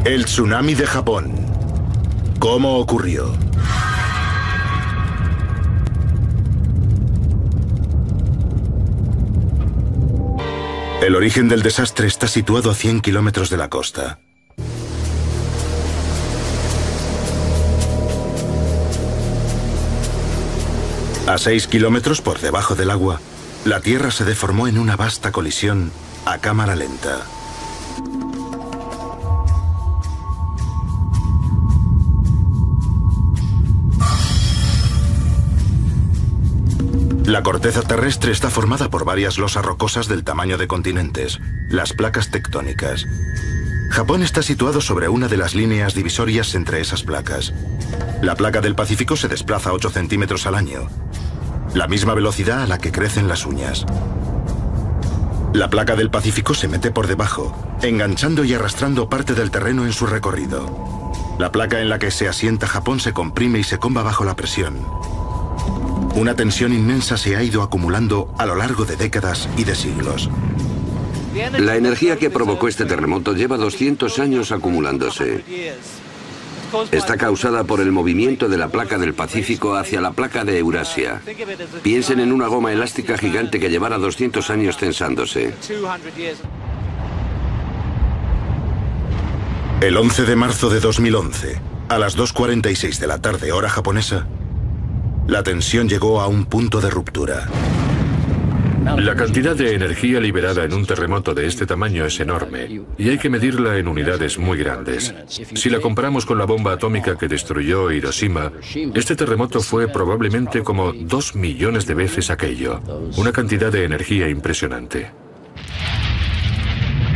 El tsunami de Japón. ¿Cómo ocurrió? El origen del desastre está situado a 100 kilómetros de la costa. A 6 kilómetros por debajo del agua, la Tierra se deformó en una vasta colisión a cámara lenta. La corteza terrestre está formada por varias losas rocosas del tamaño de continentes, las placas tectónicas. Japón está situado sobre una de las líneas divisorias entre esas placas. La placa del Pacífico se desplaza 8 centímetros al año, la misma velocidad a la que crecen las uñas. La placa del Pacífico se mete por debajo, enganchando y arrastrando parte del terreno en su recorrido. La placa en la que se asienta Japón se comprime y se comba bajo la presión. Una tensión inmensa se ha ido acumulando a lo largo de décadas y de siglos. La energía que provocó este terremoto lleva 200 años acumulándose. Está causada por el movimiento de la placa del Pacífico hacia la placa de Eurasia. Piensen en una goma elástica gigante que llevara 200 años tensándose. El 11 de marzo de 2011, a las 2:46 de la tarde, hora japonesa, la tensión llegó a un punto de ruptura. La cantidad de energía liberada en un terremoto de este tamaño es enorme y hay que medirla en unidades muy grandes. Si la comparamos con la bomba atómica que destruyó Hiroshima, este terremoto fue probablemente como 2 millones de veces aquello. Una cantidad de energía impresionante.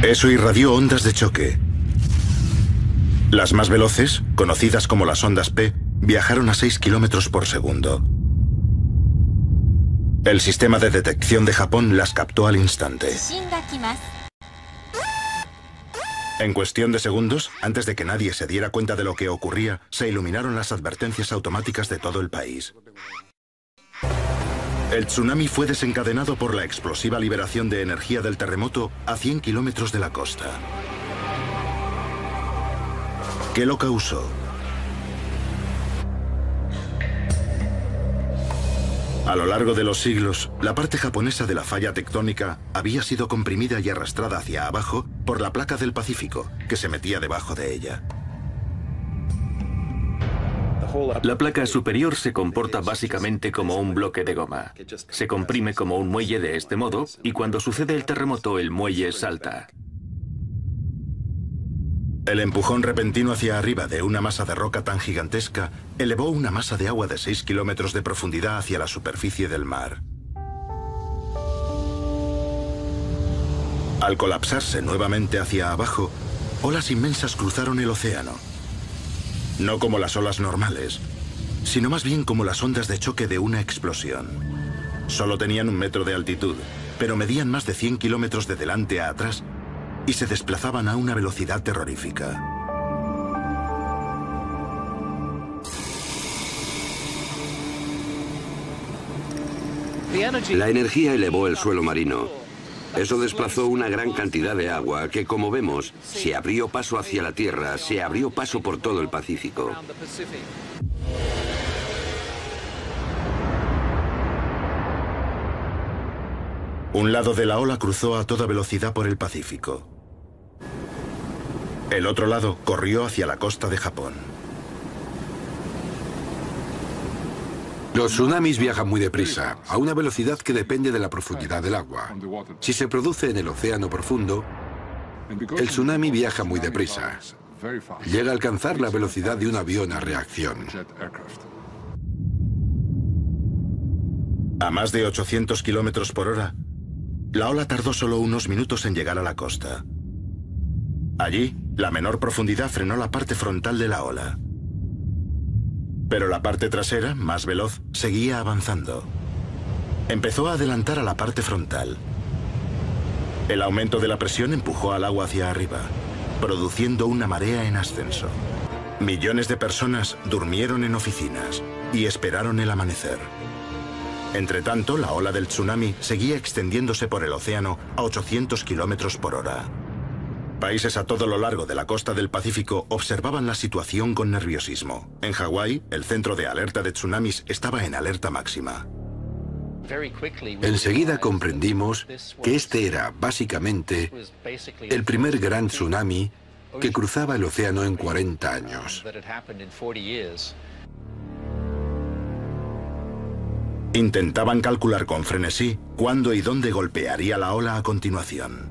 Eso irradió ondas de choque. Las más veloces, conocidas como las ondas P, viajaron a 6 kilómetros por segundo. El sistema de detección de Japón las captó al instante. En cuestión de segundos, antes de que nadie se diera cuenta de lo que ocurría, se iluminaron las advertencias automáticas de todo el país. El tsunami fue desencadenado por la explosiva liberación de energía del terremoto a 100 kilómetros de la costa. ¿Qué lo causó? A lo largo de los siglos, la parte japonesa de la falla tectónica había sido comprimida y arrastrada hacia abajo por la placa del Pacífico, que se metía debajo de ella. La placa superior se comporta básicamente como un bloque de goma. Se comprime como un muelle de este modo y cuando sucede el terremoto el muelle salta. El empujón repentino hacia arriba de una masa de roca tan gigantesca elevó una masa de agua de 6 kilómetros de profundidad hacia la superficie del mar. Al colapsarse nuevamente hacia abajo, olas inmensas cruzaron el océano. No como las olas normales, sino más bien como las ondas de choque de una explosión. Solo tenían 1 metro de altitud, pero medían más de 100 kilómetros de delante a atrás y se desplazaban a una velocidad terrorífica. La energía elevó el suelo marino. Eso desplazó una gran cantidad de agua que, como vemos, se abrió paso hacia la Tierra, se abrió paso por todo el Pacífico. Un lado de la ola cruzó a toda velocidad por el Pacífico. El otro lado corrió hacia la costa de Japón. Los tsunamis viajan muy deprisa, a una velocidad que depende de la profundidad del agua. Si se produce en el océano profundo, el tsunami viaja muy deprisa. Llega a alcanzar la velocidad de un avión a reacción. A más de 800 kilómetros por hora, la ola tardó solo unos minutos en llegar a la costa. Allí, la menor profundidad frenó la parte frontal de la ola. Pero la parte trasera, más veloz, seguía avanzando. Empezó a adelantar a la parte frontal. El aumento de la presión empujó al agua hacia arriba, produciendo una marea en ascenso. Millones de personas durmieron en oficinas y esperaron el amanecer. Entretanto, la ola del tsunami seguía extendiéndose por el océano a 800 kilómetros por hora. Países a todo lo largo de la costa del Pacífico observaban la situación con nerviosismo. En Hawái, el centro de alerta de tsunamis estaba en alerta máxima. Enseguida comprendimos que este era, básicamente, el primer gran tsunami que cruzaba el océano en 40 años. Intentaban calcular con frenesí cuándo y dónde golpearía la ola a continuación.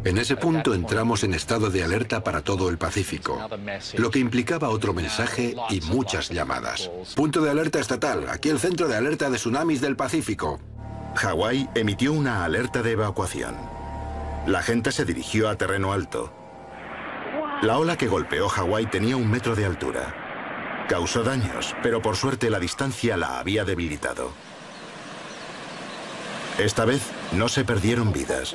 En ese punto entramos en estado de alerta para todo el Pacífico, lo que implicaba otro mensaje y muchas llamadas. Punto de alerta estatal, aquí el centro de alerta de tsunamis del Pacífico. Hawái emitió una alerta de evacuación. La gente se dirigió a terreno alto. La ola que golpeó Hawái tenía 1 metro de altura. Causó daños, pero por suerte la distancia la había debilitado. Esta vez no se perdieron vidas.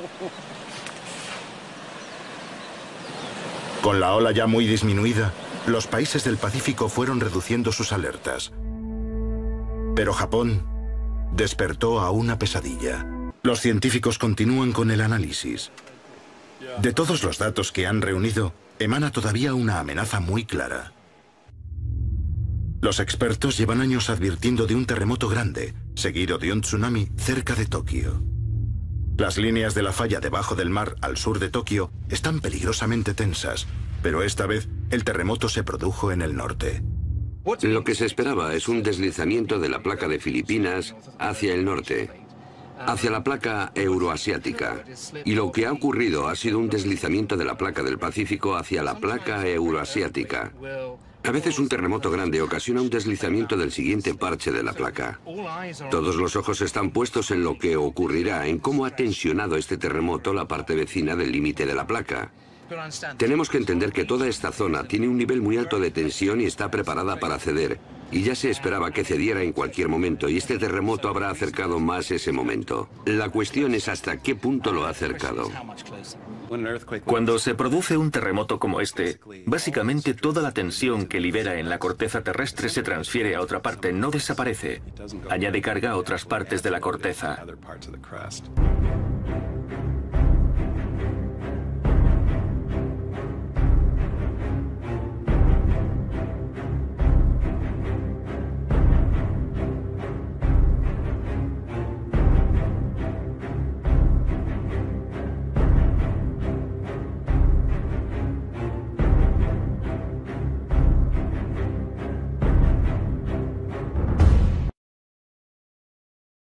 Con la ola ya muy disminuida, los países del Pacífico fueron reduciendo sus alertas. Pero Japón despertó a una pesadilla. Los científicos continúan con el análisis. De todos los datos que han reunido, emana todavía una amenaza muy clara. Los expertos llevan años advirtiendo de un terremoto grande, seguido de un tsunami cerca de Tokio. Las líneas de la falla debajo del mar al sur de Tokio están peligrosamente tensas, pero esta vez el terremoto se produjo en el norte. Lo que se esperaba es un deslizamiento de la placa de Filipinas hacia el norte, hacia la placa euroasiática. Y lo que ha ocurrido ha sido un deslizamiento de la placa del Pacífico hacia la placa euroasiática. A veces un terremoto grande ocasiona un deslizamiento del siguiente parche de la placa. Todos los ojos están puestos en lo que ocurrirá, en cómo ha tensionado este terremoto la parte vecina del límite de la placa. Tenemos que entender que toda esta zona tiene un nivel muy alto de tensión y está preparada para ceder. Y ya se esperaba que cediera en cualquier momento, y este terremoto habrá acercado más ese momento. La cuestión es hasta qué punto lo ha acercado. Cuando se produce un terremoto como este, básicamente toda la tensión que libera en la corteza terrestre se transfiere a otra parte, no desaparece. Añade carga a otras partes de la corteza.